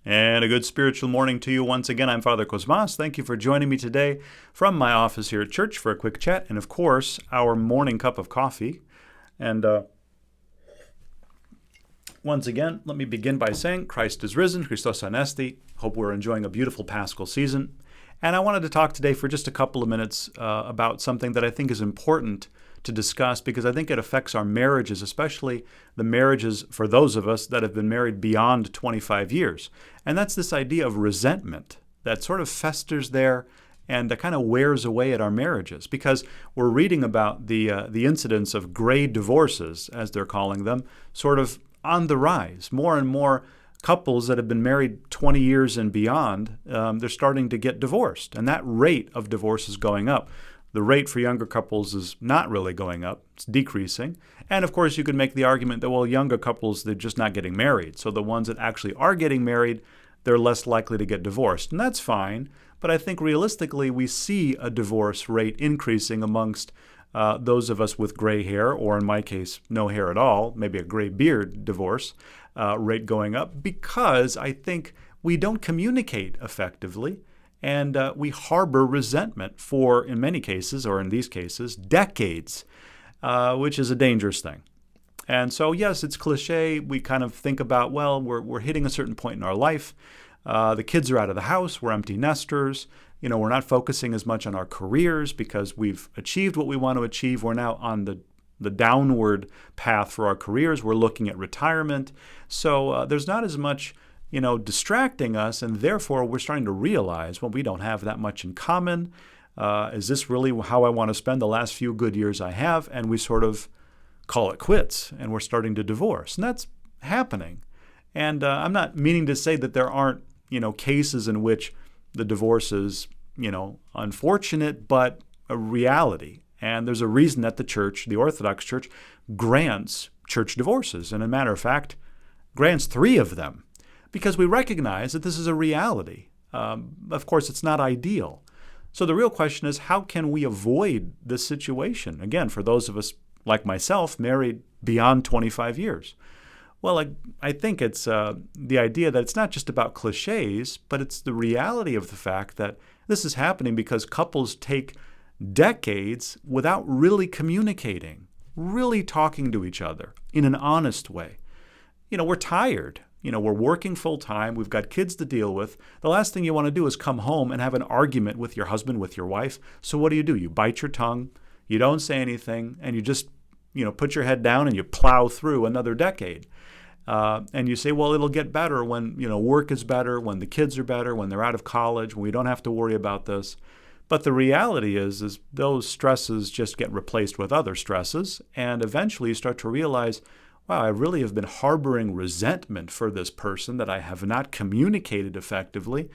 And a good spiritual morning to you once again. I'm Father Cosmas. Thank you for joining me today from my office here at church for a quick chat and, of course, our morning cup of coffee. And once again, let me begin by saying Christ is risen, Christos anesti. Hope we're enjoying a beautiful Paschal season. And I wanted to talk today for just a couple of minutes about something that I think is important to discuss because I think it affects our marriages, especially the marriages for those of us that have been married beyond 25 years. And that's this idea of resentment that sort of festers there and that kind of wears away at our marriages because we're reading about the incidence of gray divorces, as they're calling them, sort of on the rise. More and more couples that have been married 20 years and beyond, they're starting to get divorced. And that rate of divorce is going up. The rate for younger couples is not really going up. It's decreasing. And of course, you could make the argument that, well, younger couples, they're just not getting married. So the ones that actually are getting married, they're less likely to get divorced. And that's fine. But I think realistically, we see a divorce rate increasing amongst those of us with gray hair, or in my case, no hair at all, maybe a gray beard divorce rate going up, because I think we don't communicate effectively. And we harbor resentment for, in many cases, or in these cases, decades, which is a dangerous thing. And so, yes, it's cliche. We kind of think about, well, we're hitting a certain point in our life. The kids are out of the house. We're empty nesters. We're not focusing as much on our careers because we've achieved what we want to achieve. We're now on the downward path for our careers. We're looking at retirement. So there's not as much distracting us, and therefore we're starting to realize, well, we don't have that much in common. Is this really how I want to spend the last few good years I have? And we sort of call it quits, and we're starting to divorce. And that's happening. And I'm not meaning to say that there aren't, cases in which the divorce is, unfortunate, but a reality. And there's a reason that the church, the Orthodox Church, grants church divorces. And as a matter of fact, grants 3 of them. Because we recognize that this is a reality. Of course, it's not ideal. So the real question is, how can we avoid this situation? Again, for those of us like myself, married beyond 25 years. Well, I think it's the idea that it's not just about cliches, but it's the reality of the fact that this is happening because couples take decades without really communicating, really talking to each other in an honest way. We're tired. We're working full time. We've got kids to deal with. The last thing you want to do is come home and have an argument with your husband, with your wife. So what do? You bite your tongue. You don't say anything, and you just, put your head down and you plow through another decade. And you say, well, it'll get better when, work is better, when the kids are better, when they're out of college, when we don't have to worry about this. But the reality is those stresses just get replaced with other stresses, and eventually you start to realize, wow, I really have been harboring resentment for this person that I have not communicated effectively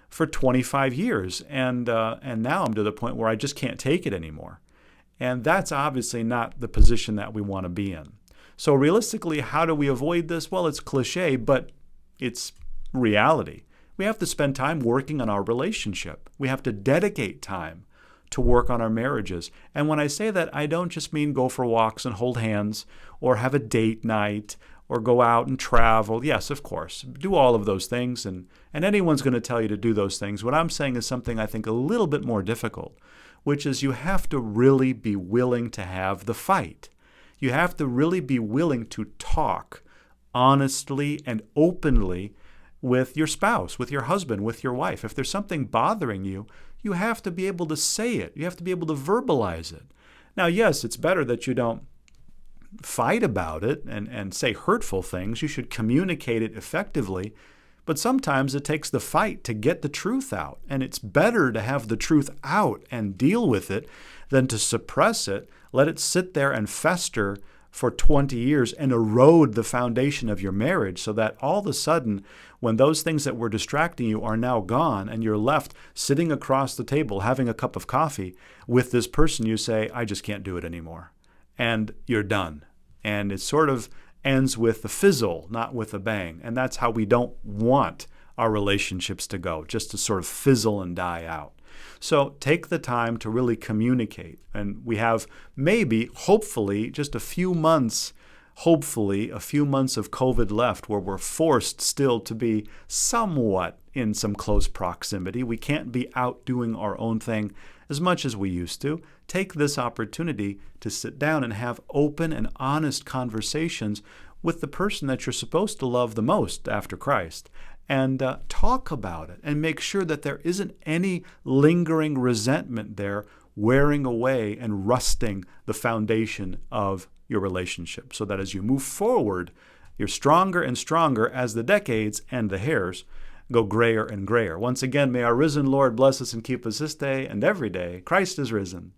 for 25 years. And now I'm to the point where I just can't take it anymore. And that's obviously not the position that we want to be in. So realistically, how do we avoid this? Well, it's cliche, but it's reality. We have to spend time working on our relationship. We have to dedicate time to work on our marriages. And when I say that, I don't just mean go for walks and hold hands or have a date night or go out and travel. Yes, of course, do all of those things, and anyone's going to tell you to do those things. What I'm saying is something I think a little bit more difficult, which is you have to really be willing to have the fight. You have to really be willing to talk honestly and openly with your spouse, with your husband, with your wife. If there's something bothering you, you have to be able to say it. You have to be able to verbalize it. Now, yes, it's better that you don't fight about it and say hurtful things. You should communicate it effectively. But sometimes it takes the fight to get the truth out. And it's better to have the truth out and deal with it than to suppress it, let it sit there and fester for 20 years and erode the foundation of your marriage so that all of a sudden, when those things that were distracting you are now gone and you're left sitting across the table having a cup of coffee with this person, you say, I just can't do it anymore. And you're done. And it sort of ends with a fizzle, not with a bang. And that's how we don't want our relationships to go, just to sort of fizzle and die out. So take the time to really communicate. And we have maybe, hopefully, just a few months hopefully a few months of COVID left where we're forced still to be somewhat in some close proximity. We can't be out doing our own thing as much as we used to. Take this opportunity to sit down and have open and honest conversations with the person that you're supposed to love the most after Christ, and talk about it and make sure that there isn't any lingering resentment there wearing away and rusting the foundation of your relationship, so that as you move forward, you're stronger and stronger as the decades and the hairs go grayer and grayer. Once again, may our risen Lord bless us and keep us this day and every day. Christ is risen.